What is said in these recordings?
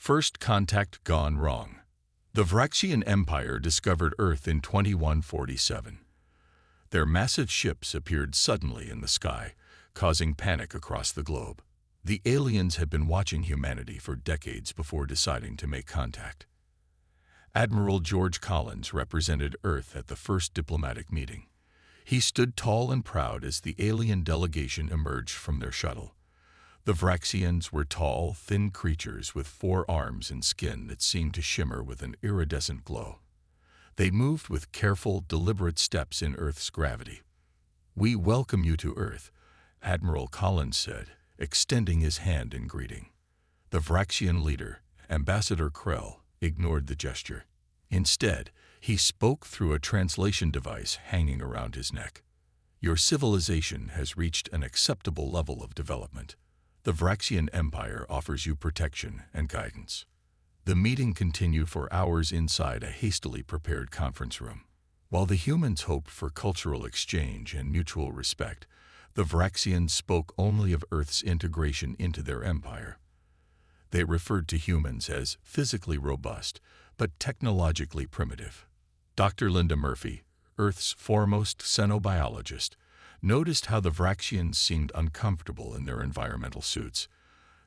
First contact gone wrong. The Vraxian Empire discovered Earth in 2147. Their massive ships appeared suddenly in the sky, causing panic across the globe. The aliens had been watching humanity for decades before deciding to make contact. Admiral George Collins represented Earth at the first diplomatic meeting. He stood tall and proud as the alien delegation emerged from their shuttle. The Vraxians were tall, thin creatures with 4 arms and skin that seemed to shimmer with an iridescent glow. They moved with careful, deliberate steps in Earth's gravity. "We welcome you to Earth," Admiral Collins said, extending his hand in greeting. The Vraxian leader, Ambassador Krell, ignored the gesture. Instead, he spoke through a translation device hanging around his neck. "Your civilization has reached an acceptable level of development. The Vraxian Empire offers you protection and guidance." The meeting continued for hours inside a hastily prepared conference room. While the humans hoped for cultural exchange and mutual respect, the Vraxians spoke only of Earth's integration into their empire. They referred to humans as physically robust, but technologically primitive. Dr. Linda Murphy, Earth's foremost xenobiologist, noticed how the Vraxians seemed uncomfortable in their environmental suits.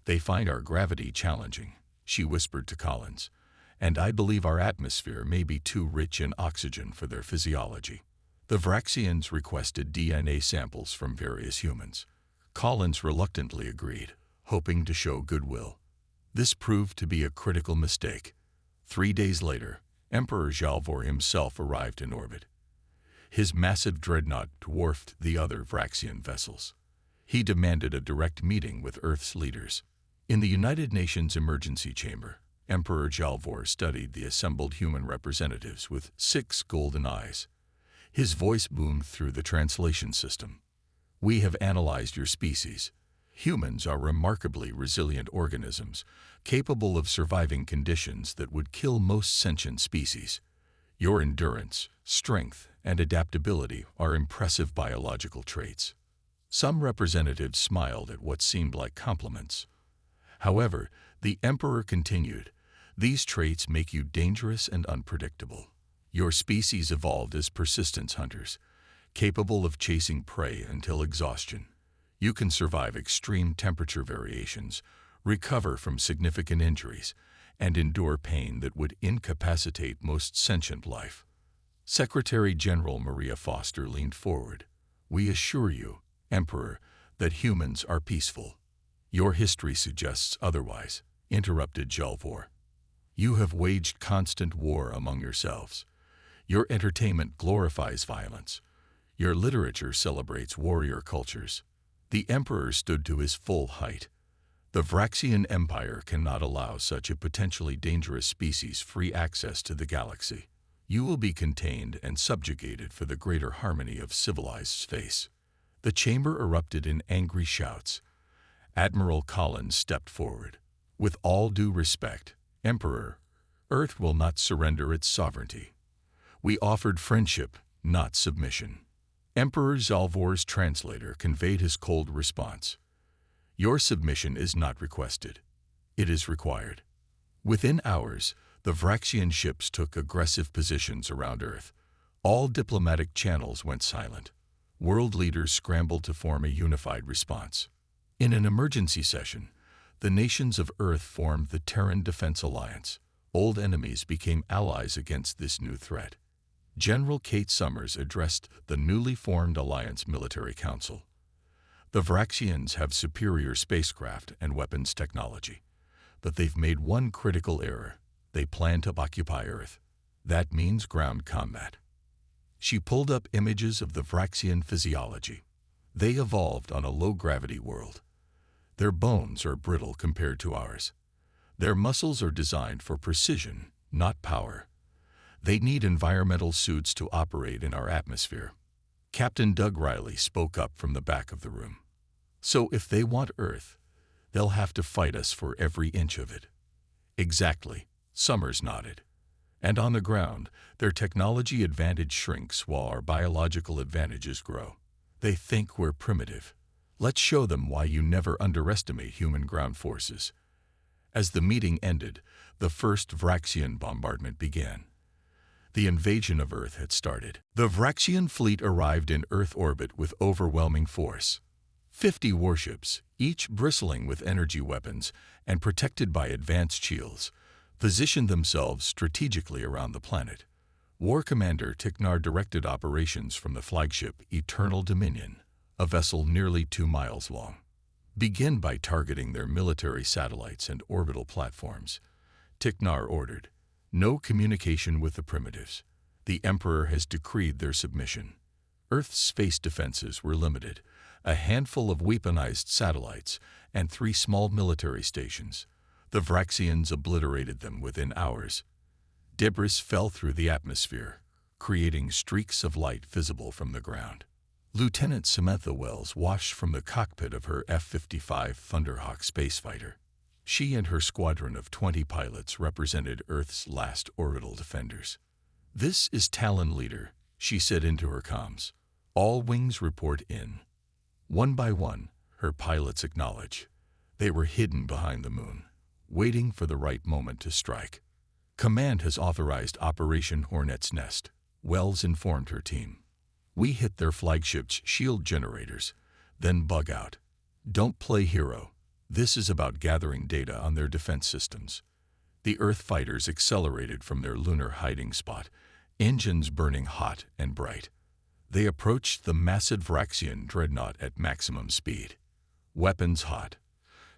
"They find our gravity challenging," she whispered to Collins, "and I believe our atmosphere may be too rich in oxygen for their physiology." The Vraxians requested DNA samples from various humans. Collins reluctantly agreed, hoping to show goodwill. This proved to be a critical mistake. 3 days later, Emperor Zhalvor himself arrived in orbit. His massive dreadnought dwarfed the other Vraxian vessels. He demanded a direct meeting with Earth's leaders. In the United Nations Emergency Chamber, Emperor Zhalvor studied the assembled human representatives with 6 golden eyes. His voice boomed through the translation system. "We have analyzed your species. Humans are remarkably resilient organisms, capable of surviving conditions that would kill most sentient species. Your endurance, strength, and adaptability are impressive biological traits." Some representatives smiled at what seemed like compliments. However, the Emperor continued, "These traits make you dangerous and unpredictable. Your species evolved as persistence hunters, capable of chasing prey until exhaustion. You can survive extreme temperature variations, recover from significant injuries, and endure pain that would incapacitate most sentient life." Secretary General Maria Foster leaned forward. "We assure you, Emperor, that humans are peaceful." "Your history suggests otherwise," interrupted Zhalvor. "You have waged constant war among yourselves. Your entertainment glorifies violence. Your literature celebrates warrior cultures." The Emperor stood to his full height. "The Vraxian Empire cannot allow such a potentially dangerous species free access to the galaxy. You will be contained and subjugated for the greater harmony of civilized space." The chamber erupted in angry shouts. Admiral Collins stepped forward. "With all due respect, Emperor, Earth will not surrender its sovereignty. We offered friendship, not submission." Emperor Zhalvor's translator conveyed his cold response. "Your submission is not requested. It is required." Within hours, the Vraxian ships took aggressive positions around Earth. All diplomatic channels went silent. World leaders scrambled to form a unified response. In an emergency session, the nations of Earth formed the Terran Defense Alliance. Old enemies became allies against this new threat. General Kate Summers addressed the newly formed Alliance Military Council. "The Vraxians have superior spacecraft and weapons technology, but they've made one critical error. They plan to occupy Earth. That means ground combat." She pulled up images of the Vraxian physiology. They evolved on a low-gravity world. Their bones are brittle compared to ours. Their muscles are designed for precision, not power. They need environmental suits to operate in our atmosphere. Captain Doug Riley spoke up from the back of the room. "So if they want Earth, they'll have to fight us for every inch of it." "Exactly," Summers nodded. "And on the ground, their technology advantage shrinks while our biological advantages grow. They think we're primitive. Let's show them why you never underestimate human ground forces." As the meeting ended, the first Vraxian bombardment began. The invasion of Earth had started. The Vraxian fleet arrived in Earth orbit with overwhelming force. 50 warships, each bristling with energy weapons and protected by advanced shields, positioned themselves strategically around the planet. War Commander Tiknar directed operations from the flagship Eternal Dominion, a vessel nearly 2 miles long. Begin by targeting their military satellites and orbital platforms. Tiknar ordered. No communication with the primitives. The Emperor has decreed their submission. Earth's space defenses were limited. A handful of weaponized satellites and 3 small military stations. The Vraxians obliterated them within hours. Debris fell through the atmosphere, creating streaks of light visible from the ground. Lieutenant Samantha Wells watched from the cockpit of her F-55 Thunderhawk spacefighter. She and her squadron of 20 pilots represented Earth's last orbital defenders. "This is Talon Leader," she said into her comms. "All wings report in." One by one, her pilots acknowledge. They were hidden behind the moon, waiting for the right moment to strike. "Command has authorized Operation Hornet's Nest," Wells informed her team. "We hit their flagship's shield generators, then bug out. Don't play hero. This is about gathering data on their defense systems." The Earth fighters accelerated from their lunar hiding spot, engines burning hot and bright. They approached the massive Vraxian dreadnought at maximum speed. "Weapons hot.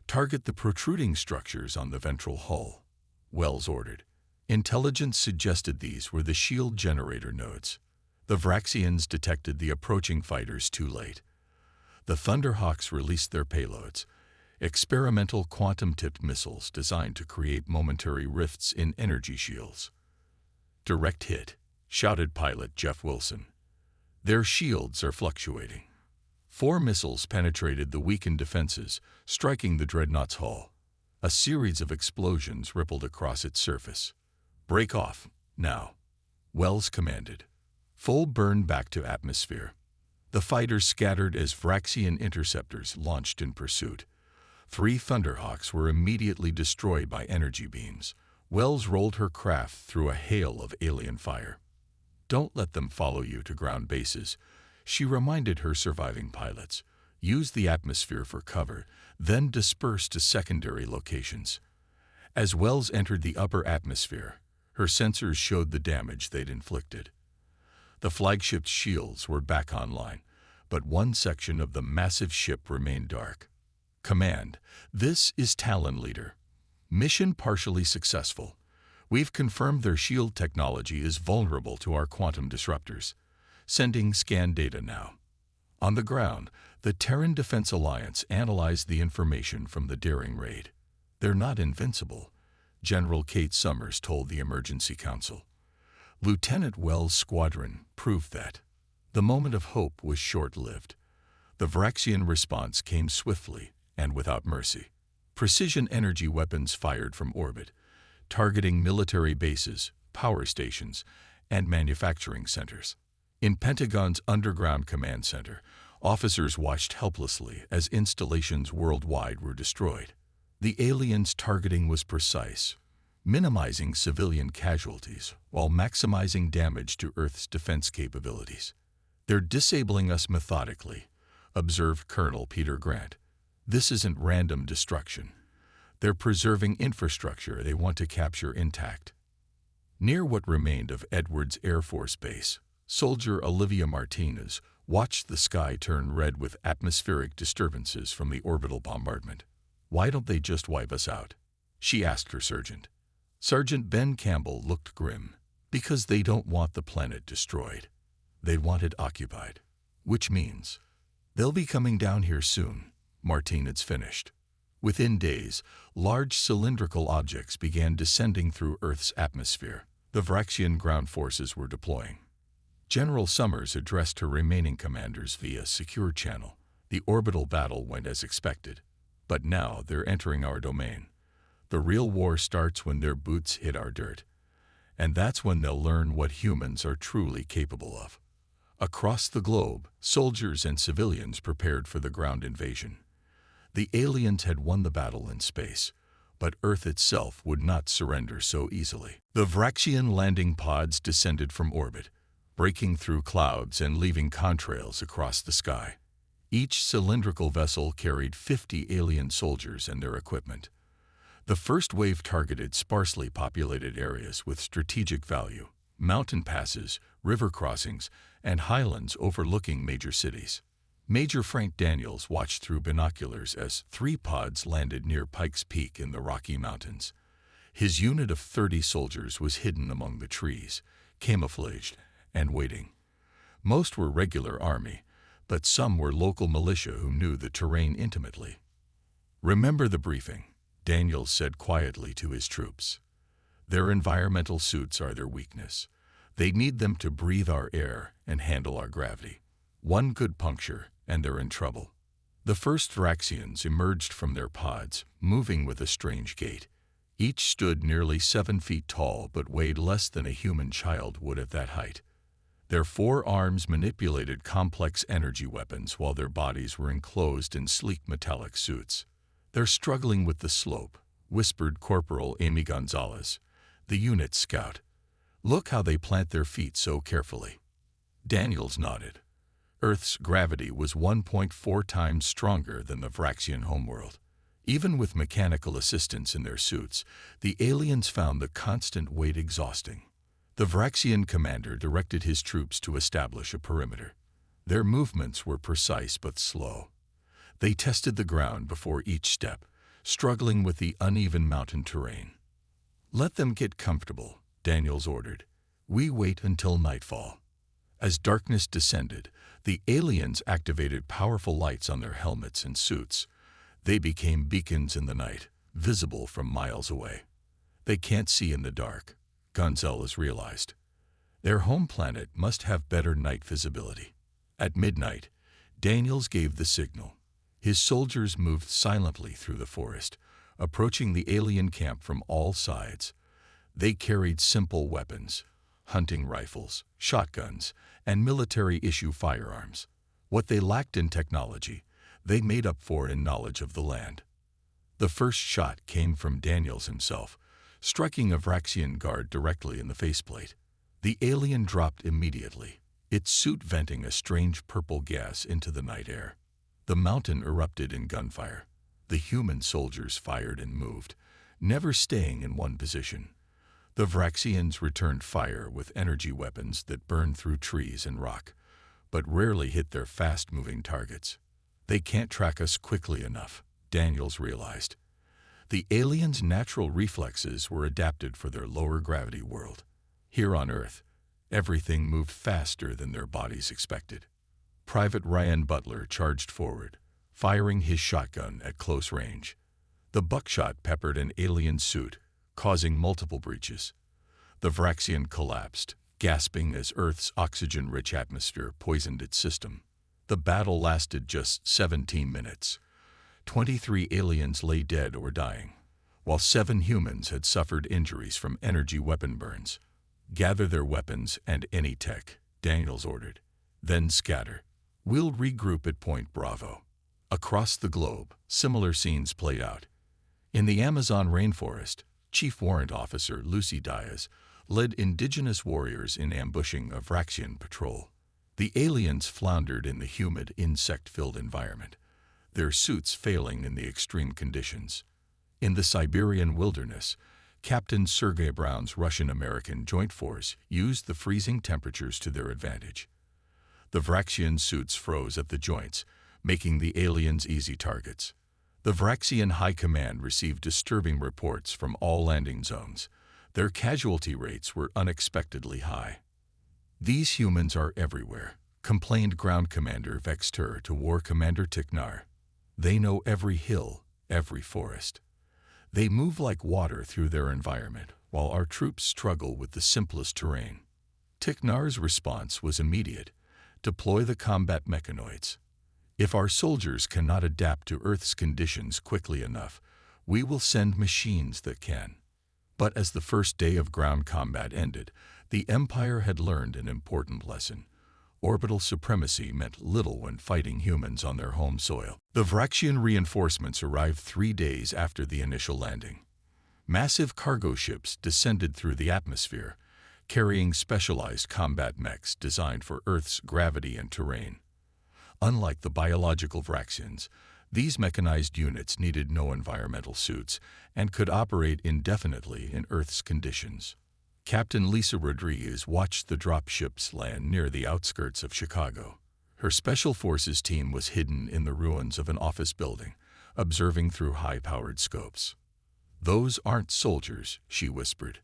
Target the protruding structures on the ventral hull," Wells ordered. Intelligence suggested these were the shield generator nodes. The Vraxians detected the approaching fighters too late. The Thunderhawks released their payloads, experimental quantum-tipped missiles designed to create momentary rifts in energy shields. "Direct hit," shouted pilot Jeff Wilson. "Their shields are fluctuating." 4 missiles penetrated the weakened defenses, striking the dreadnought's hull. A series of explosions rippled across its surface. "Break off, now," Wells commanded. Full burn back to atmosphere. The fighters scattered as Vraxian interceptors launched in pursuit. 3 Thunderhawks were immediately destroyed by energy beams. Wells rolled her craft through a hail of alien fire. "Don't let them follow you to ground bases," she reminded her surviving pilots. "Use the atmosphere for cover, then disperse to secondary locations." As Wells entered the upper atmosphere, her sensors showed the damage they'd inflicted. The flagship's shields were back online, but one section of the massive ship remained dark. "Command, this is Talon Leader. Mission partially successful. We've confirmed their shield technology is vulnerable to our quantum disruptors. Sending scan data now." On the ground, the Terran Defense Alliance analyzed the information from the daring raid. "They're not invincible," General Kate Summers told the Emergency Council. Lieutenant Wells' squadron proved that. The moment of hope was short-lived. The Vraxian response came swiftly and without mercy. Precision energy weapons fired from orbit, targeting military bases, power stations, and manufacturing centers. In Pentagon's underground command center, officers watched helplessly as installations worldwide were destroyed. The aliens' targeting was precise, minimizing civilian casualties while maximizing damage to Earth's defense capabilities. "They're disabling us methodically," observed Colonel Peter Grant. "This isn't random destruction. They're preserving infrastructure they want to capture intact." Near what remained of Edwards Air Force Base, soldier Olivia Martinez watched the sky turn red with atmospheric disturbances from the orbital bombardment. "Why don't they just wipe us out?" she asked her sergeant. Sergeant Ben Campbell looked grim. "Because they don't want the planet destroyed. They want it occupied. Which means they'll be coming down here soon," Martinez finished. Within days, large cylindrical objects began descending through Earth's atmosphere. The Vraxian ground forces were deploying. General Summers addressed her remaining commanders via secure channel. "The orbital battle went as expected. But now they're entering our domain. The real war starts when their boots hit our dirt. And that's when they'll learn what humans are truly capable of." Across the globe, soldiers and civilians prepared for the ground invasion. The aliens had won the battle in space. But Earth itself would not surrender so easily. The Vraxian landing pods descended from orbit, breaking through clouds and leaving contrails across the sky. Each cylindrical vessel carried 50 alien soldiers and their equipment. The first wave targeted sparsely populated areas with strategic value, mountain passes, river crossings, and highlands overlooking major cities. Major Frank Daniels watched through binoculars as 3 pods landed near Pikes Peak in the Rocky Mountains. His unit of 30 soldiers was hidden among the trees, camouflaged and waiting. Most were regular army, but some were local militia who knew the terrain intimately. "Remember the briefing," Daniels said quietly to his troops. "Their environmental suits are their weakness. They need them to breathe our air and handle our gravity. One good puncture, and they're in trouble." The first Vraxians emerged from their pods, moving with a strange gait. Each stood nearly 7 feet tall but weighed less than a human child would at that height. Their 4 arms manipulated complex energy weapons while their bodies were enclosed in sleek metallic suits. "They're struggling with the slope," whispered Corporal Amy Gonzalez, the unit's scout. "Look how they plant their feet so carefully." Daniels nodded. Earth's gravity was 1.4 times stronger than the Vraxian homeworld. Even with mechanical assistance in their suits, the aliens found the constant weight exhausting. The Vraxian commander directed his troops to establish a perimeter. Their movements were precise but slow. They tested the ground before each step, struggling with the uneven mountain terrain. "Let them get comfortable," Daniels ordered. "We wait until nightfall." As darkness descended, the aliens activated powerful lights on their helmets and suits. They became beacons in the night, visible from miles away. "They can't see in the dark," Gonzalez realized. "Their home planet must have better night visibility." At midnight, Daniels gave the signal. His soldiers moved silently through the forest, approaching the alien camp from all sides. They carried simple weapons: hunting rifles, shotguns, and military-issue firearms. What they lacked in technology, they made up for in knowledge of the land. The first shot came from Daniels himself, striking a Vraxian guard directly in the faceplate. The alien dropped immediately, its suit venting a strange purple gas into the night air. The mountain erupted in gunfire. The human soldiers fired and moved, never staying in one position. The Vraxians returned fire with energy weapons that burned through trees and rock, but rarely hit their fast-moving targets. "They can't track us quickly enough," Daniels realized. The aliens' natural reflexes were adapted for their lower gravity world. Here on Earth, everything moved faster than their bodies expected. Private Ryan Butler charged forward, firing his shotgun at close range. The buckshot peppered an alien suit, causing multiple breaches. The Vraxian collapsed, gasping as Earth's oxygen-rich atmosphere poisoned its system. The battle lasted just 17 minutes. 23 aliens lay dead or dying, while 7 humans had suffered injuries from energy weapon burns. "Gather their weapons and any tech," Daniels ordered. "Then scatter. We'll regroup at Point Bravo." Across the globe, similar scenes played out. In the Amazon rainforest, Chief Warrant Officer Lucy Diaz led indigenous warriors in ambushing a Vraxian patrol. The aliens floundered in the humid, insect-filled environment, their suits failing in the extreme conditions. In the Siberian wilderness, Captain Sergei Brown's Russian-American Joint Force used the freezing temperatures to their advantage. The Vraxian suits froze at the joints, making the aliens easy targets. The Vraxian High Command received disturbing reports from all landing zones. Their casualty rates were unexpectedly high. "These humans are everywhere," complained Ground Commander Vexter to War Commander Tiknar. "They know every hill, every forest. They move like water through their environment, while our troops struggle with the simplest terrain." Tiknar's response was immediate: deploy the combat mechanoids. "If our soldiers cannot adapt to Earth's conditions quickly enough, we will send machines that can." But as the first day of ground combat ended, the Empire had learned an important lesson. Orbital supremacy meant little when fighting humans on their home soil. The Vraxian reinforcements arrived 3 days after the initial landing. Massive cargo ships descended through the atmosphere, carrying specialized combat mechs designed for Earth's gravity and terrain. Unlike the biological Vraxians, these mechanized units needed no environmental suits and could operate indefinitely in Earth's conditions. Captain Lisa Rodriguez watched the drop ships land near the outskirts of Chicago. Her Special Forces team was hidden in the ruins of an office building, observing through high-powered scopes. "Those aren't soldiers," she whispered.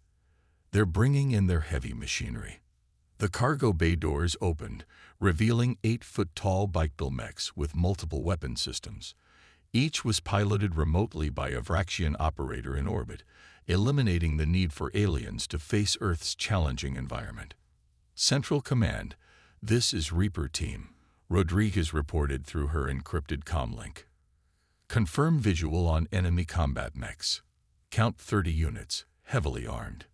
"They're bringing in their heavy machinery." The cargo bay doors opened, revealing 8-foot-tall bike-build mechs with multiple weapon systems. Each was piloted remotely by a Vraxian operator in orbit, eliminating the need for aliens to face Earth's challenging environment. "Central Command, this is Reaper Team," Rodriguez reported through her encrypted comlink. "Confirm visual on enemy combat mechs. Count 30 units, heavily armed."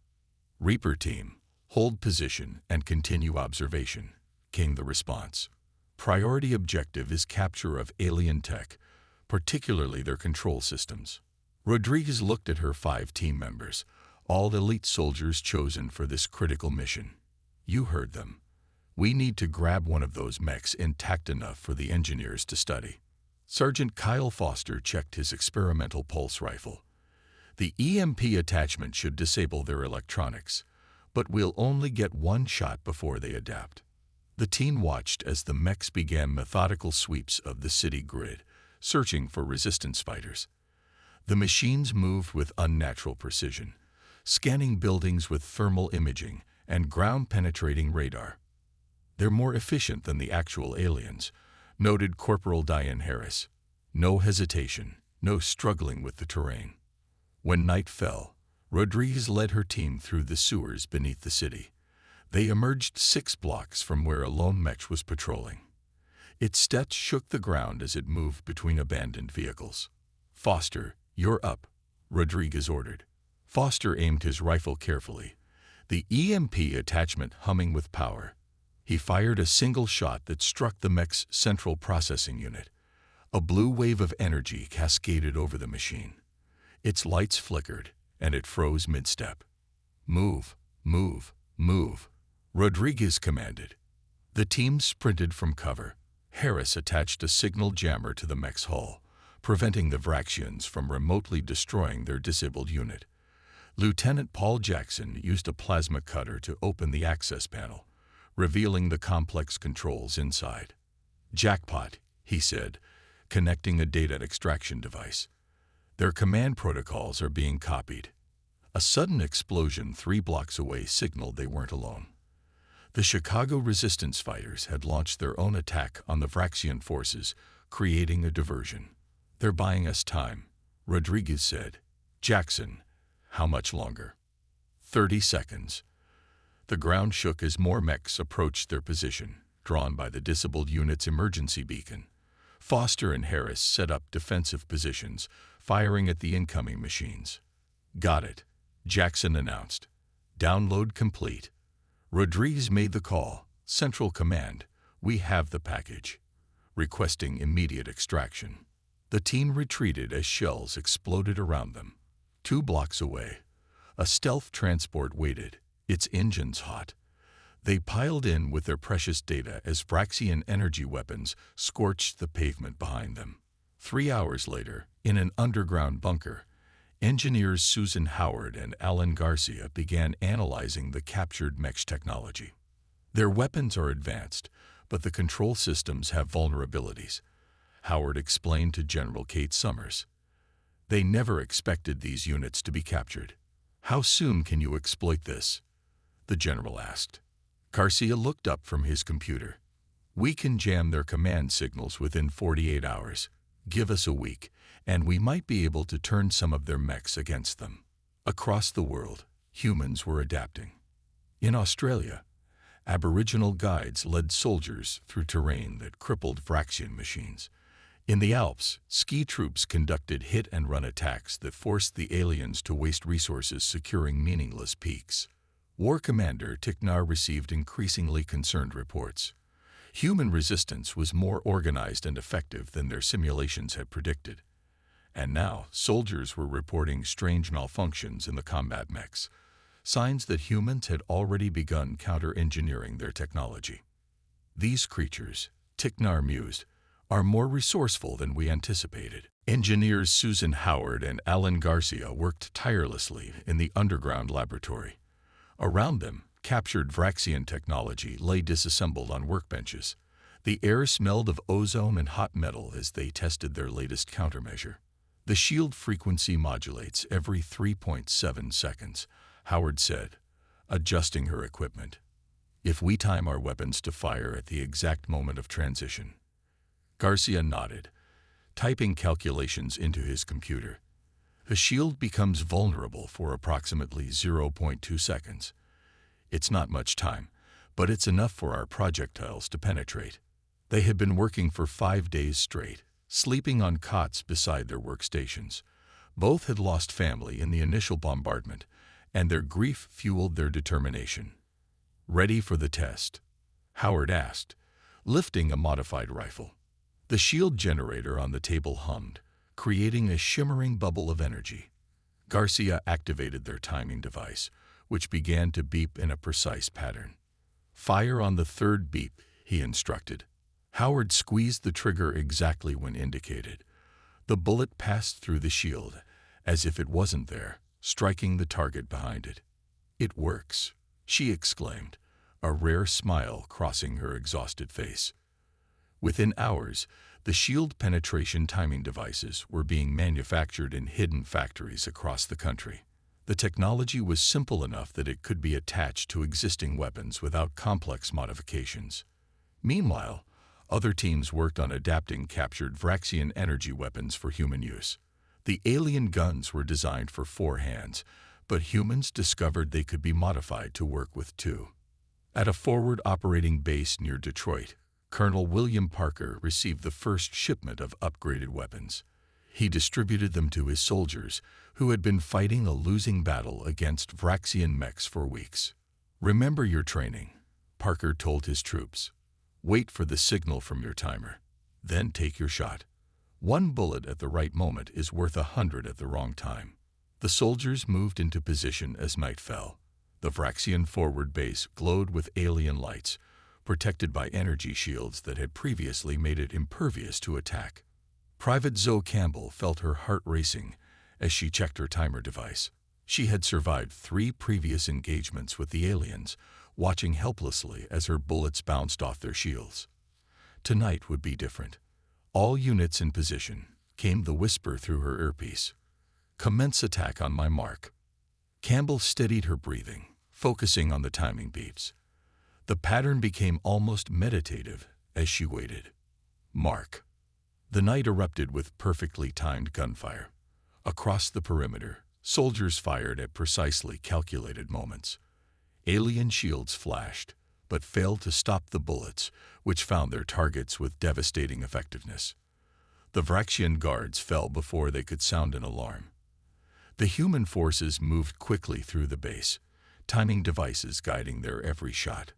"Reaper Team, hold position and continue observation," came the response. "Priority objective is capture of alien tech, particularly their control systems." Rodriguez looked at her 5 team members, all elite soldiers chosen for this critical mission. "You heard them. We need to grab one of those mechs intact enough for the engineers to study." Sergeant Kyle Foster checked his experimental pulse rifle. "The EMP attachment should disable their electronics, but we'll only get one shot before they adapt." The team watched as the mechs began methodical sweeps of the city grid, searching for resistance fighters. The machines moved with unnatural precision, scanning buildings with thermal imaging and ground-penetrating radar. "They're more efficient than the actual aliens," noted Corporal Diane Harris. "No hesitation, no struggling with the terrain." When night fell, Rodriguez led her team through the sewers beneath the city. They emerged 6 blocks from where a lone mech was patrolling. Its steps shook the ground as it moved between abandoned vehicles. "Foster, you're up," Rodriguez ordered. Foster aimed his rifle carefully, the EMP attachment humming with power. He fired a single shot that struck the mech's central processing unit. A blue wave of energy cascaded over the machine. Its lights flickered, and it froze mid-step. "Move, move, move," Rodriguez commanded. The team sprinted from cover. Harris attached a signal jammer to the mech's hull, preventing the Vraxians from remotely destroying their disabled unit. Lieutenant Paul Jackson used a plasma cutter to open the access panel, revealing the complex controls inside. "Jackpot," he said, connecting a data extraction device. "Their command protocols are being copied." A sudden explosion 3 blocks away signaled they weren't alone. The Chicago resistance fighters had launched their own attack on the Vraxian forces, creating a diversion. "They're buying us time," Rodriguez said. "Jackson, how much longer?" 30 seconds. The ground shook as more mechs approached their position, drawn by the disabled unit's emergency beacon. Foster and Harris set up defensive positions, firing at the incoming machines. "Got it," Jackson announced. "Download complete." Rodriguez made the call. "Central Command, we have the package," requesting immediate extraction. The team retreated as shells exploded around them. 2 blocks away, a stealth transport waited, its engines hot. They piled in with their precious data as Vraxian energy weapons scorched the pavement behind them. 3 hours later, in an underground bunker, engineers Susan Howard and Alan Garcia began analyzing the captured mech technology. "Their weapons are advanced, but the control systems have vulnerabilities," Howard explained to General Kate Summers. "They never expected these units to be captured." "How soon can you exploit this?" the general asked. Garcia looked up from his computer. "We can jam their command signals within 48 hours. Give us a week, and we might be able to turn some of their mechs against them." Across the world, humans were adapting. In Australia, Aboriginal guides led soldiers through terrain that crippled Vraxian machines. In the Alps, ski troops conducted hit-and-run attacks that forced the aliens to waste resources securing meaningless peaks. War Commander Tiknar received increasingly concerned reports. Human resistance was more organized and effective than their simulations had predicted. And now, soldiers were reporting strange malfunctions in the combat mechs, signs that humans had already begun counter-engineering their technology. These creatures, Tiknar mused, are more resourceful than we anticipated. Engineers Susan Howard and Alan Garcia worked tirelessly in the underground laboratory. Around them, captured Vraxian technology lay disassembled on workbenches. The air smelled of ozone and hot metal as they tested their latest countermeasure. The shield frequency modulates every 3.7 seconds, Howard said, adjusting her equipment. If we time our weapons to fire at the exact moment of transition. Garcia nodded, typing calculations into his computer. The shield becomes vulnerable for approximately 0.2 seconds. It's not much time, but it's enough for our projectiles to penetrate. They had been working for 5 days straight, sleeping on cots beside their workstations. Both had lost family in the initial bombardment, and their grief fueled their determination. Ready for the test? Howard asked, lifting a modified rifle. The shield generator on the table hummed, creating a shimmering bubble of energy. Garcia activated their timing device, which began to beep in a precise pattern. Fire on the third beep, he instructed. Howard squeezed the trigger exactly when indicated. The bullet passed through the shield, as if it wasn't there, striking the target behind it. It works, she exclaimed, a rare smile crossing her exhausted face. Within hours, the shield penetration timing devices were being manufactured in hidden factories across the country. The technology was simple enough that it could be attached to existing weapons without complex modifications. Meanwhile, other teams worked on adapting captured Vraxian energy weapons for human use. The alien guns were designed for 4 hands, but humans discovered they could be modified to work with 2. At a forward operating base near Detroit, Colonel William Parker received the first shipment of upgraded weapons. He distributed them to his soldiers, who had been fighting a losing battle against Vraxian mechs for weeks. "Remember your training," Parker told his troops. "Wait for the signal from your timer. Then take your shot. 1 bullet at the right moment is worth 100 at the wrong time." The soldiers moved into position as night fell. The Vraxian forward base glowed with alien lights, protected by energy shields that had previously made it impervious to attack. Private Zoe Campbell felt her heart racing as she checked her timer device. She had survived 3 previous engagements with the aliens, watching helplessly as her bullets bounced off their shields. Tonight would be different. "All units in position," came the whisper through her earpiece. "Commence attack on my mark." Campbell steadied her breathing, focusing on the timing beeps. The pattern became almost meditative as she waited. Mark. The night erupted with perfectly timed gunfire. Across the perimeter, soldiers fired at precisely calculated moments. Alien shields flashed, but failed to stop the bullets, which found their targets with devastating effectiveness. The Vraxian guards fell before they could sound an alarm. The human forces moved quickly through the base, timing devices guiding their every shot.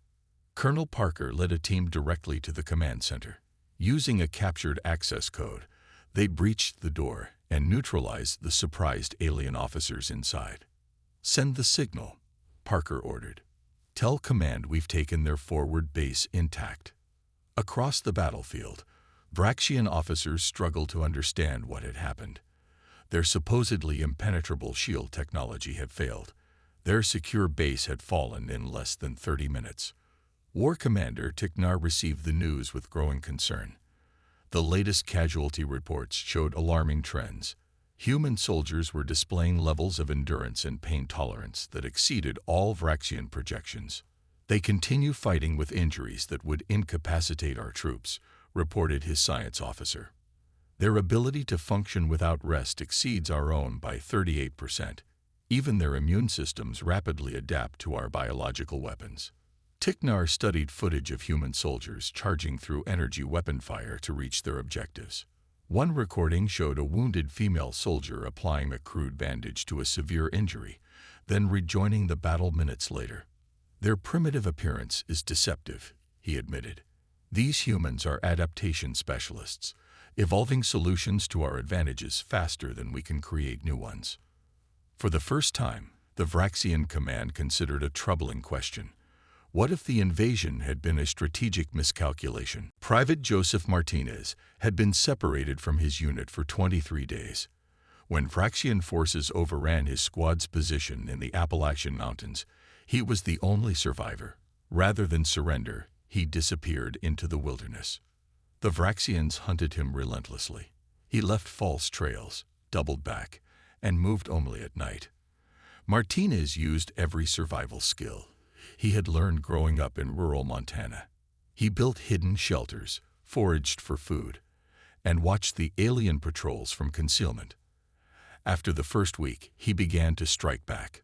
Colonel Parker led a team directly to the command center. Using a captured access code, they breached the door and neutralized the surprised alien officers inside. "Send the signal," Parker ordered. "Tell command we've taken their forward base intact." Across the battlefield, Vraxian officers struggled to understand what had happened. Their supposedly impenetrable shield technology had failed. Their secure base had fallen in less than 30 minutes. War Commander Tiknar received the news with growing concern. The latest casualty reports showed alarming trends. Human soldiers were displaying levels of endurance and pain tolerance that exceeded all Vraxian projections. "They continue fighting with injuries that would incapacitate our troops," reported his science officer. "Their ability to function without rest exceeds our own by 38%. Even their immune systems rapidly adapt to our biological weapons." Tiknar studied footage of human soldiers charging through energy weapon fire to reach their objectives. One recording showed a wounded female soldier applying a crude bandage to a severe injury, then rejoining the battle minutes later. "Their primitive appearance is deceptive," he admitted. "These humans are adaptation specialists, evolving solutions to our advantages faster than we can create new ones. For the first time, the Vraxian command considered a troubling question. What if the invasion had been a strategic miscalculation? Private Joseph Martinez had been separated from his unit for 23 days. When Vraxian forces overran his squad's position in the Appalachian Mountains, he was the only survivor. Rather than surrender, he disappeared into the wilderness. The Vraxians hunted him relentlessly. He left false trails, doubled back, and moved only at night. Martinez used every survival skill he had learned growing up in rural Montana. He built hidden shelters, foraged for food, and watched the alien patrols from concealment. After the first week, he began to strike back.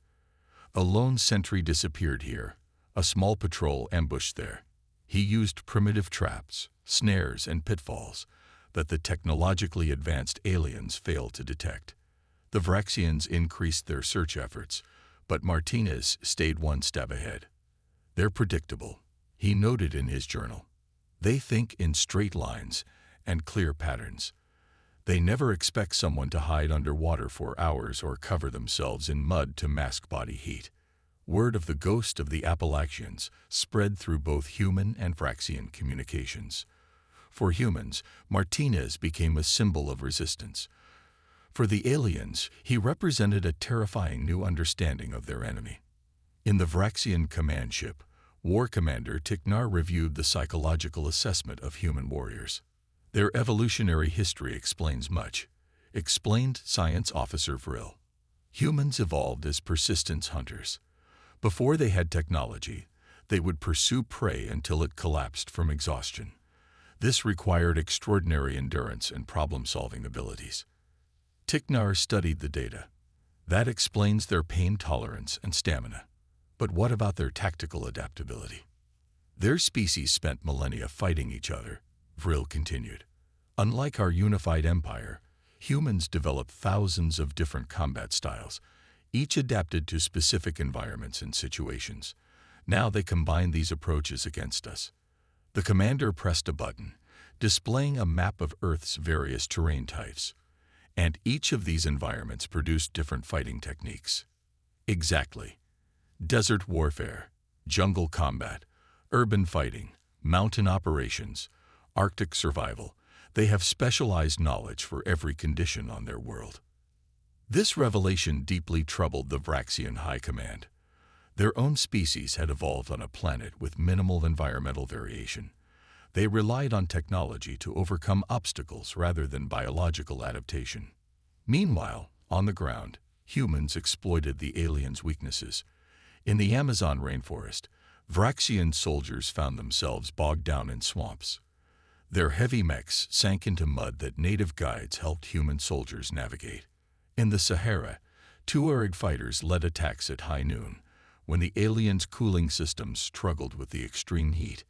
A lone sentry disappeared here, a small patrol ambushed there. He used primitive traps, snares, and pitfalls that the technologically advanced aliens failed to detect. The Vraxians increased their search efforts, but Martinez stayed one step ahead. They're predictable, he noted in his journal. They think in straight lines and clear patterns. They never expect someone to hide underwater for hours or cover themselves in mud to mask body heat. Word of the ghost of the Appalachians spread through both human and Vraxian communications. For humans, Martinez became a symbol of resistance. For the aliens, he represented a terrifying new understanding of their enemy. In the Vraxian command ship, War Commander Tiknar reviewed the psychological assessment of human warriors. Their evolutionary history explains much, explained Science Officer Vril. Humans evolved as persistence hunters. Before they had technology, they would pursue prey until it collapsed from exhaustion. This required extraordinary endurance and problem-solving abilities. Tiknar studied the data. That explains their pain tolerance and stamina. But what about their tactical adaptability? Their species spent millennia fighting each other, Vril continued. Unlike our unified empire, humans developed thousands of different combat styles, each adapted to specific environments and situations. Now they combine these approaches against us. The commander pressed a button, displaying a map of Earth's various terrain types. And each of these environments produced different fighting techniques. Exactly. Desert warfare, jungle combat, urban fighting, mountain operations, Arctic survival. They have specialized knowledge for every condition on their world. This revelation deeply troubled the Vraxian High Command. Their own species had evolved on a planet with minimal environmental variation. They relied on technology to overcome obstacles rather than biological adaptation. Meanwhile, on the ground, humans exploited the aliens' weaknesses. In the Amazon rainforest, Vraxian soldiers found themselves bogged down in swamps. Their heavy mechs sank into mud that native guides helped human soldiers navigate. In the Sahara, Tuareg fighters led attacks at high noon, when the aliens' cooling systems struggled with the extreme heat.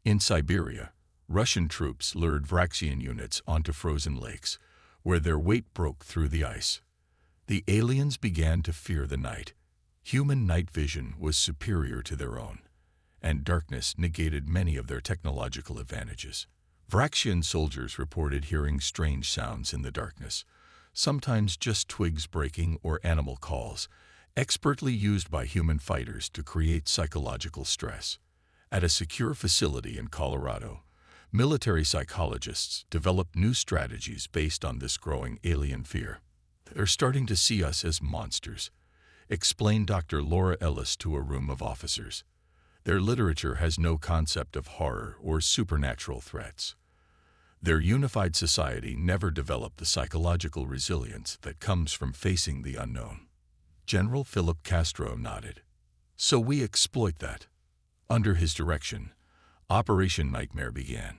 In Siberia, Russian troops lured Vraxian units onto frozen lakes, where their weight broke through the ice. The aliens began to fear the night. Human night vision was superior to their own, and darkness negated many of their technological advantages. Vraxian soldiers reported hearing strange sounds in the darkness, sometimes just twigs breaking or animal calls, expertly used by human fighters to create psychological stress. At a secure facility in Colorado, military psychologists developed new strategies based on this growing alien fear. They're starting to see us as monsters, explained Dr. Laura Ellis to a room of officers. Their literature has no concept of horror or supernatural threats. Their unified society never developed the psychological resilience that comes from facing the unknown. General Philip Castro nodded. So we exploit that. Under his direction, Operation Nightmare began.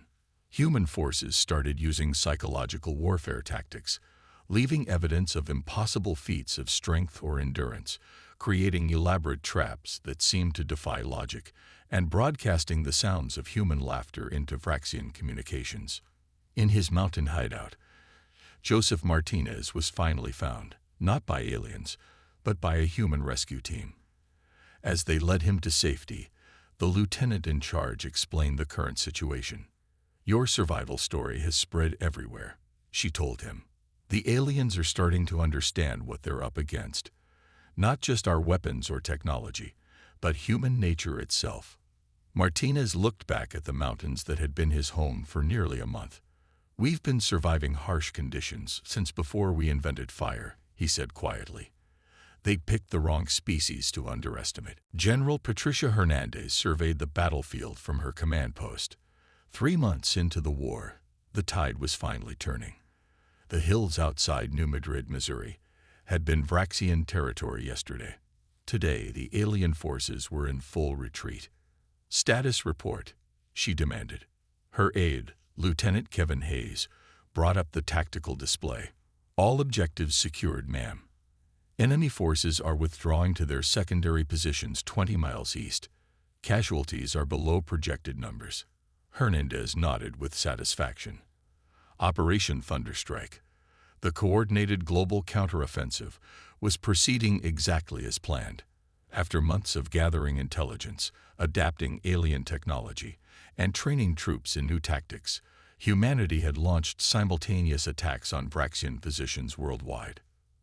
Human forces started using psychological warfare tactics, leaving evidence of impossible feats of strength or endurance, creating elaborate traps that seemed to defy logic, and broadcasting the sounds of human laughter into Vraxian communications. In his mountain hideout, Joseph Martinez was finally found, not by aliens, but by a human rescue team. As they led him to safety, the lieutenant in charge explained the current situation. Your survival story has spread everywhere, she told him. The aliens are starting to understand what they're up against. Not just our weapons or technology, but human nature itself. Martinez looked back at the mountains that had been his home for nearly a month. We've been surviving harsh conditions since before we invented fire, he said quietly. They picked the wrong species to underestimate. General Patricia Hernandez surveyed the battlefield from her command post. 3 months into the war, the tide was finally turning. The hills outside New Madrid, Missouri, had been Vraxian territory yesterday. Today, the alien forces were in full retreat. Status report, she demanded. Her aide, Lieutenant Kevin Hayes, brought up the tactical display. All objectives secured, ma'am. Enemy forces are withdrawing to their secondary positions 20 miles east. Casualties are below projected numbers. Hernandez nodded with satisfaction. Operation Thunderstrike, the coordinated global counteroffensive, was proceeding exactly as planned. After months of gathering intelligence, adapting alien technology, and training troops in new tactics, humanity had launched simultaneous attacks on Vraxian positions worldwide.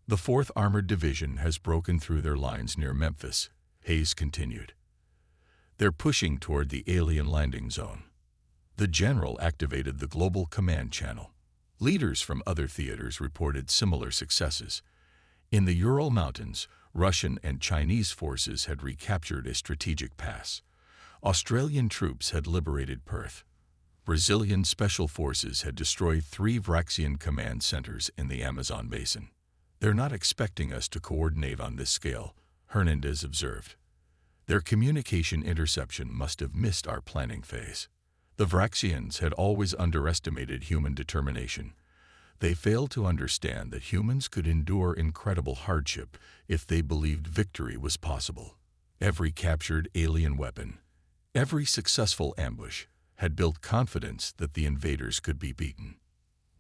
The 4th Armored Division has broken through their lines near Memphis, Hayes continued. They're pushing toward the alien landing zone. The general activated the global command channel. Leaders from other theaters reported similar successes. In the Ural Mountains, Russian and Chinese forces had recaptured a strategic pass. Australian troops had liberated Perth. Brazilian special forces had destroyed 3 Vraxian command centers in the Amazon basin. They're not expecting us to coordinate on this scale, Hernandez observed. Their communication interception must have missed our planning phase. The Vraxians had always underestimated human determination. They failed to understand that humans could endure incredible hardship if they believed victory was possible. Every captured alien weapon, every successful ambush, had built confidence that the invaders could be beaten.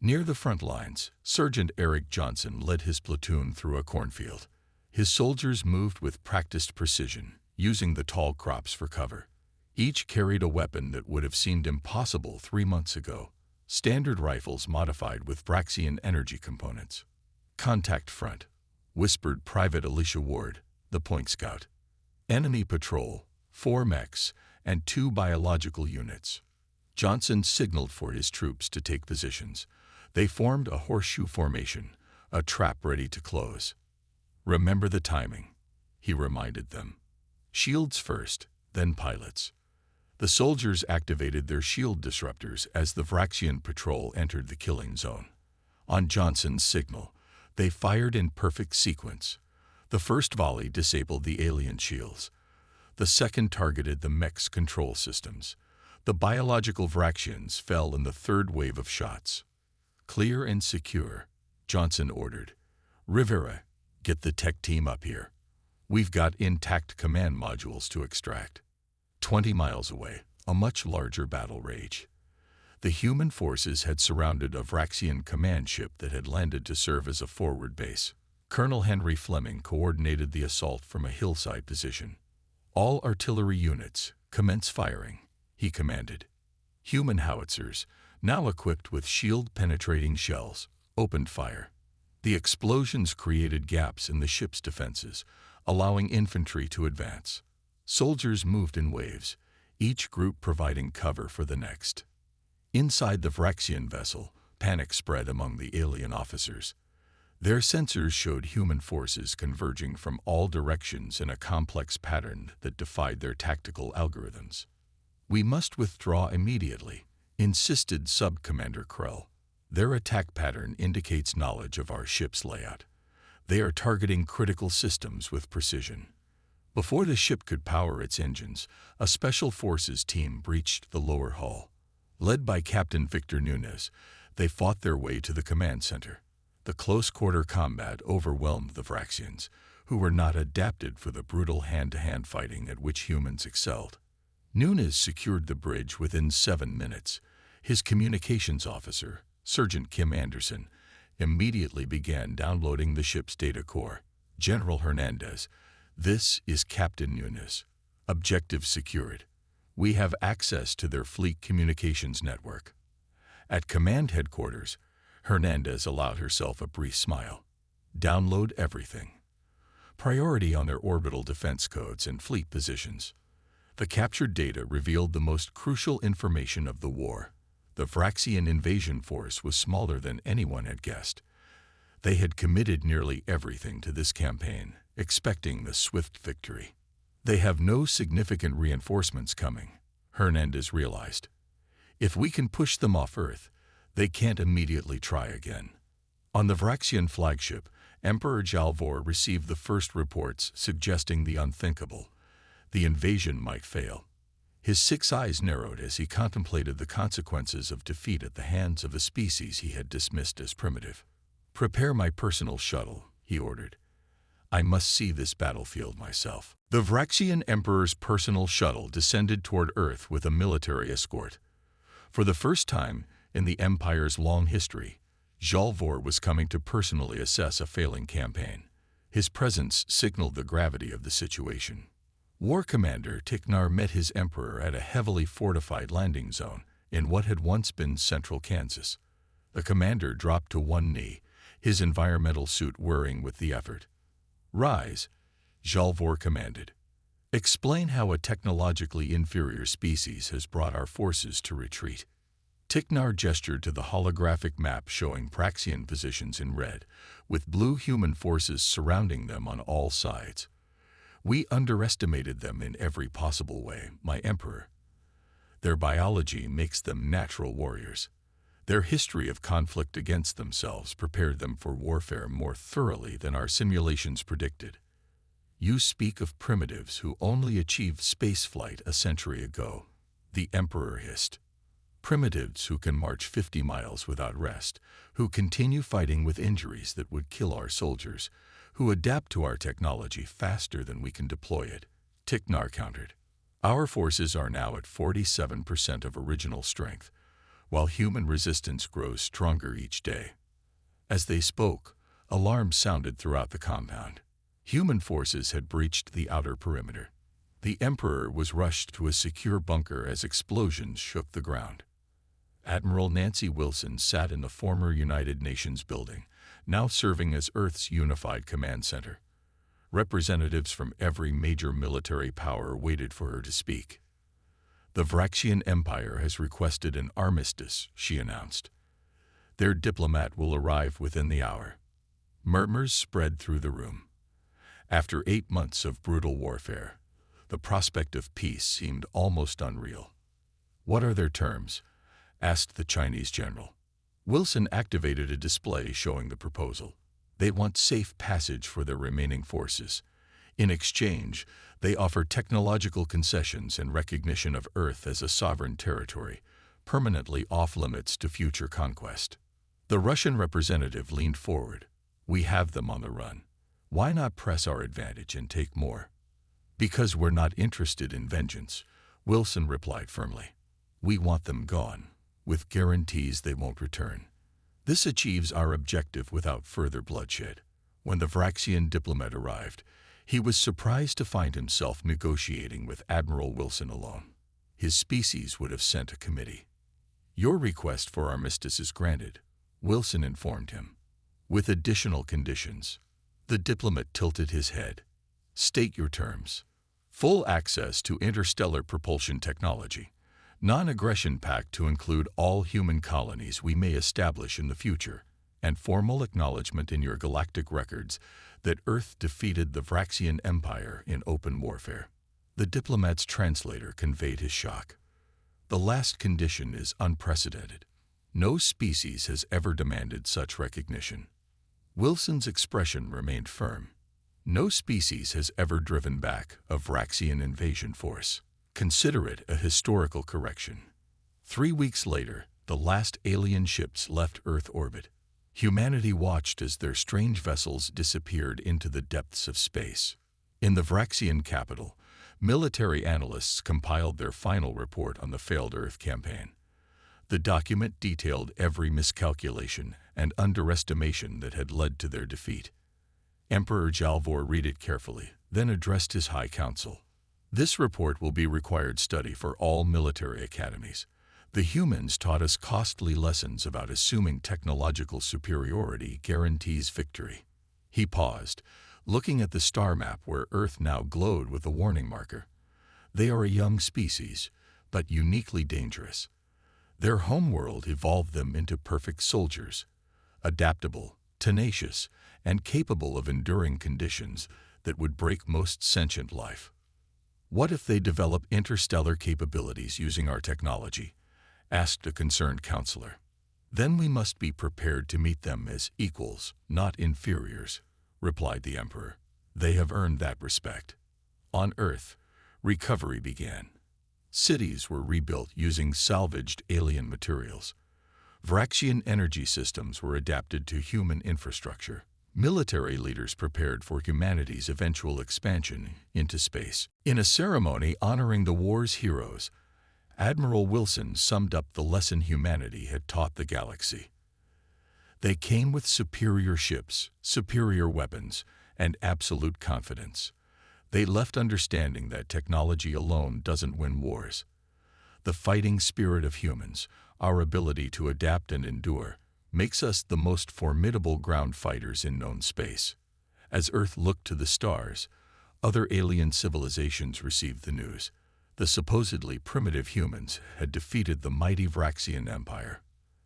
Near the front lines, Sergeant Eric Johnson led his platoon through a cornfield. His soldiers moved with practiced precision, using the tall crops for cover. Each carried a weapon that would have seemed impossible 3 months ago, standard rifles modified with Vraxian energy components. Contact front, whispered Private Alicia Ward, the point scout. Enemy patrol, 4 mechs, and 2 biological units. Johnson signaled for his troops to take positions. They formed a horseshoe formation, a trap ready to close. Remember the timing, he reminded them. Shields first, then pilots. The soldiers activated their shield disruptors as the Vraxian patrol entered the killing zone. On Johnson's signal, they fired in perfect sequence. The first volley disabled the alien shields. The second targeted the mech's control systems. The biological Vraxians fell in the third wave of shots. Clear and secure, Johnson ordered. Rivera, get the tech team up here. We've got intact command modules to extract. 20 miles away, a much larger battle raged. The human forces had surrounded a Vraxian command ship that had landed to serve as a forward base. Colonel Henry Fleming coordinated the assault from a hillside position. All artillery units, commence firing, he commanded. Human howitzers, now equipped with shield-penetrating shells, opened fire. The explosions created gaps in the ship's defenses, allowing infantry to advance. Soldiers moved in waves, each group providing cover for the next. Inside the Vraxian vessel, panic spread among the alien officers. Their sensors showed human forces converging from all directions in a complex pattern that defied their tactical algorithms. We must withdraw immediately, insisted Sub-Commander Krell. Their attack pattern indicates knowledge of our ship's layout. They are targeting critical systems with precision. Before the ship could power its engines, a Special Forces team breached the lower hull. Led by Captain Victor Nunez, they fought their way to the command center. The close-quarter combat overwhelmed the Vraxians, who were not adapted for the brutal hand-to-hand fighting at which humans excelled. Nunez secured the bridge within 7 minutes. His communications officer, Sergeant Kim Anderson, immediately began downloading the ship's data core. General Hernandez, this is Captain Nunez. Objective secured. We have access to their fleet communications network. At command headquarters, Hernandez allowed herself a brief smile. Download everything. Priority on their orbital defense codes and fleet positions. The captured data revealed the most crucial information of the war. The Vraxian invasion force was smaller than anyone had guessed. They had committed nearly everything to this campaign, expecting the swift victory. They have no significant reinforcements coming, Hernandez realized. If we can push them off Earth, they can't immediately try again. On the Vraxian flagship, Emperor Jalvor received the first reports suggesting the unthinkable. The invasion might fail. His 6 eyes narrowed as he contemplated the consequences of defeat at the hands of a species he had dismissed as primitive. "Prepare my personal shuttle," he ordered. "I must see this battlefield myself." The Vraxian Emperor's personal shuttle descended toward Earth with a military escort. For the first time in the Empire's long history, Jalvor was coming to personally assess a failing campaign. His presence signaled the gravity of the situation. War Commander Tiknar met his Emperor at a heavily fortified landing zone in what had once been central Kansas. The commander dropped to one knee, his environmental suit whirring with the effort. "Rise," Jalvor commanded. "Explain how a technologically inferior species has brought our forces to retreat." Tiknar gestured to the holographic map showing Praxian positions in red, with blue human forces surrounding them on all sides. "We underestimated them in every possible way, my Emperor. Their biology makes them natural warriors. Their history of conflict against themselves prepared them for warfare more thoroughly than our simulations predicted. You speak of primitives who only achieved spaceflight a century ago," the Emperor hissed. "Primitives who can march 50 miles without rest, who continue fighting with injuries that would kill our soldiers, who adapt to our technology faster than we can deploy it," Tiknar countered. "Our forces are now at 47% of original strength, while human resistance grows stronger each day." As they spoke, alarms sounded throughout the compound. Human forces had breached the outer perimeter. The Emperor was rushed to a secure bunker as explosions shook the ground. Admiral Nancy Wilson sat in the former United Nations building, now serving as Earth's unified command center. Representatives from every major military power waited for her to speak. "The Vraxian Empire has requested an armistice," she announced. "Their diplomat will arrive within the hour." Murmurs spread through the room. After 8 months of brutal warfare, the prospect of peace seemed almost unreal. "What are their terms?" asked the Chinese general. Wilson activated a display showing the proposal. "They want safe passage for their remaining forces. In exchange, they offer technological concessions and recognition of Earth as a sovereign territory, permanently off-limits to future conquest." The Russian representative leaned forward. "We have them on the run. Why not press our advantage and take more?" "Because we're not interested in vengeance," Wilson replied firmly. "We want them gone, with guarantees they won't return. This achieves our objective without further bloodshed." When the Vraxian diplomat arrived, he was surprised to find himself negotiating with Admiral Wilson alone. His species would have sent a committee. "Your request for armistice is granted," Wilson informed him, "with additional conditions." The diplomat tilted his head. "State your terms." "Full access to interstellar propulsion technology. Non-aggression pact to include all human colonies we may establish in the future, and formal acknowledgement in your galactic records that Earth defeated the Vraxian Empire in open warfare." The diplomat's translator conveyed his shock. "The last condition is unprecedented. No species has ever demanded such recognition." Wilson's expression remained firm. "No species has ever driven back a Vraxian invasion force. Consider it a historical correction." 3 weeks later, the last alien ships left Earth orbit. Humanity watched as their strange vessels disappeared into the depths of space. In the Vraxian capital, military analysts compiled their final report on the failed Earth campaign. The document detailed every miscalculation and underestimation that had led to their defeat. Emperor Jalvor read it carefully, then addressed his High Council. "This report will be required study for all military academies. The humans taught us costly lessons about assuming technological superiority guarantees victory. He paused, looking at the star map where Earth now glowed with a warning marker. They are a young species, but uniquely dangerous. Their homeworld evolved them into perfect soldiers, adaptable, tenacious, and capable of enduring conditions that would break most sentient life. What if they develop interstellar capabilities using our technology? Asked a concerned counselor. Then we must be prepared to meet them as equals, not inferiors, replied the Emperor. They have earned that respect. On Earth, recovery began. Cities were rebuilt using salvaged alien materials. Vraxian energy systems were adapted to human infrastructure. Military leaders prepared for humanity's eventual expansion into space. In a ceremony honoring the war's heroes, Admiral Wilson summed up the lesson humanity had taught the galaxy. They came with superior ships, superior weapons, and absolute confidence. They left understanding that technology alone doesn't win wars. The fighting spirit of humans, our ability to adapt and endure, makes us the most formidable ground fighters in known space. As Earth looked to the stars, other alien civilizations received the news. The supposedly primitive humans had defeated the mighty Vraxian Empire.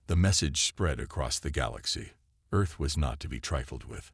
The message spread across the galaxy. Earth was not to be trifled with.